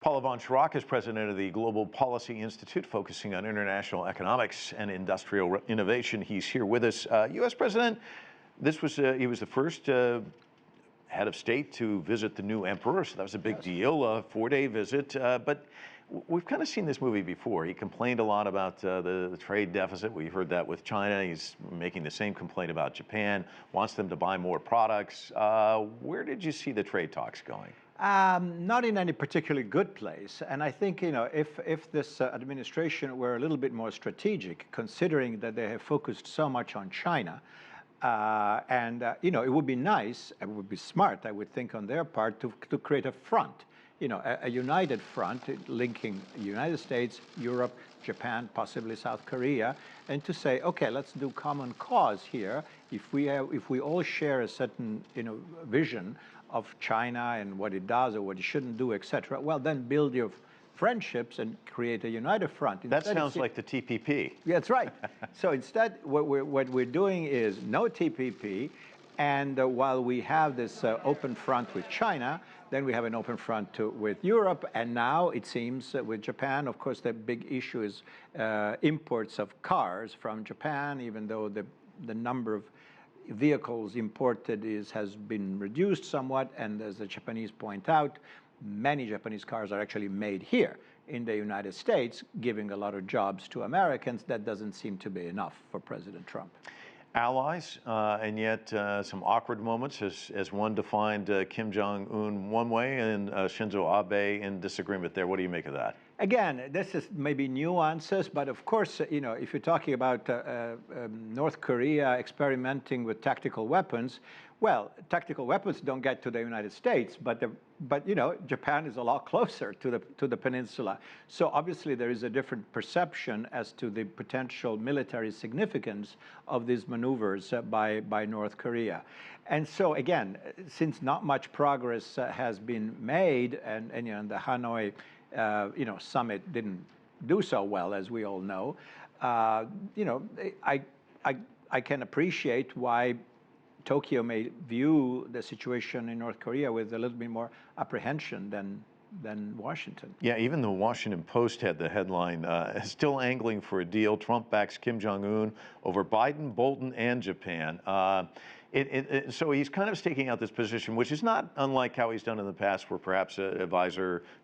Paolo Von Schirach is president of the Global Policy Institute, focusing on international economics and industrial innovation. He's here with us. U.S. President, he was the first head of state to visit the new emperor, so that was a big deal, a 4-day visit. But we've kind of seen this movie before. He complained a lot about the trade deficit. We heard that with China. He's making the same complaint about Japan, wants them to buy more products. Where did you see the trade talks going? Not in any particularly good place. And I think, if this administration were a little bit more strategic, considering that they have focused so much on China, it would be nice, it would be smart, I would think, on their part to create a front, a united front linking the United States, Europe, Japan, possibly South Korea, and to say, okay, let's do common cause here. If we all share a certain, vision of China and what it does or what it shouldn't do, etc., well, then build your friendships and create a united front. Instead, that sounds like the TPP. Yeah, that's right. So instead, what we're doing is no TPP, and while we have this open front with China, then we have an open front with Europe, and now it seems with Japan, of course, the big issue is imports of cars from Japan, even though the number of vehicles imported has been reduced somewhat, and as the Japanese point out, many Japanese cars are actually made here in the United States, giving a lot of jobs to Americans. That doesn't seem to be enough for President Trump. Allies, and yet some awkward moments, as one defined Kim Jong-un one way and Shinzo Abe in disagreement there. What do you make of that? Again, this is maybe nuances, but of course, if you're talking about North Korea experimenting with tactical weapons, well, tactical weapons don't get to the United States, but Japan is a lot closer to the peninsula. So obviously there is a different perception as to the potential military significance of these maneuvers by North Korea. And so again, since not much progress has been made, and the Hanoi summit didn't do so well, as we all know, I can appreciate why Tokyo may view the situation in North Korea with a little bit more apprehension than Washington. Yeah, even the Washington Post had the headline, still angling for a deal. Trump backs Kim Jong-un over Biden, Bolton, and Japan. So he's kind of staking out this position, which is not unlike how he's done in the past, where perhaps a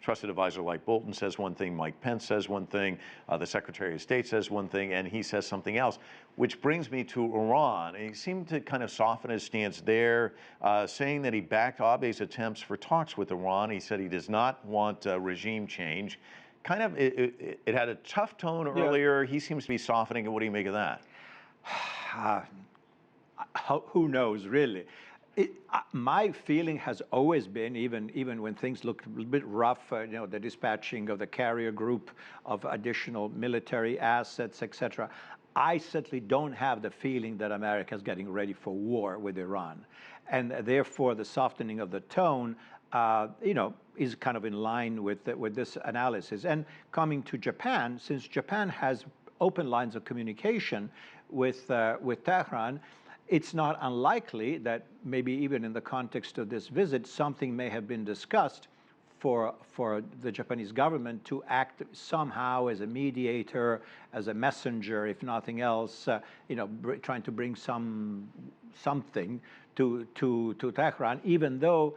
trusted advisor like Bolton says one thing, Mike Pence says one thing, the Secretary of State says one thing, and he says something else, which brings me to Iran. And he seemed to kind of soften his stance there, saying that he backed Abe's attempts for talks with Iran. He said he does not want regime change. Kind of, it had a tough tone earlier. He seems to be softening it. What do you make of that? Who knows, really? My feeling has always been, even when things looked a little bit rough, the dispatching of the carrier group, of additional military assets, etc., I certainly don't have the feeling that America is getting ready for war with Iran. And therefore, the softening of the tone, is kind of in line with this analysis. And coming to Japan, since Japan has open lines of communication with Tehran, it's not unlikely that maybe even in the context of this visit, something may have been discussed for the Japanese government to act somehow as a mediator, as a messenger, if nothing else, trying to bring something to Tehran, even though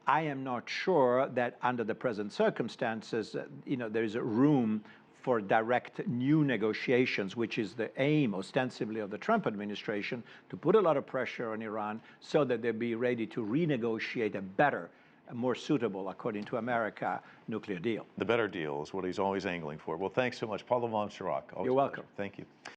I am not sure that under the present circumstances, there is a room for direct new negotiations, which is the aim ostensibly of the Trump administration, to put a lot of pressure on Iran so that they'll be ready to renegotiate a better, a more suitable, according to America, nuclear deal. The better deal is what he's always angling for. Well, thanks so much, Paolo Von Schirach. You're welcome. Thank you.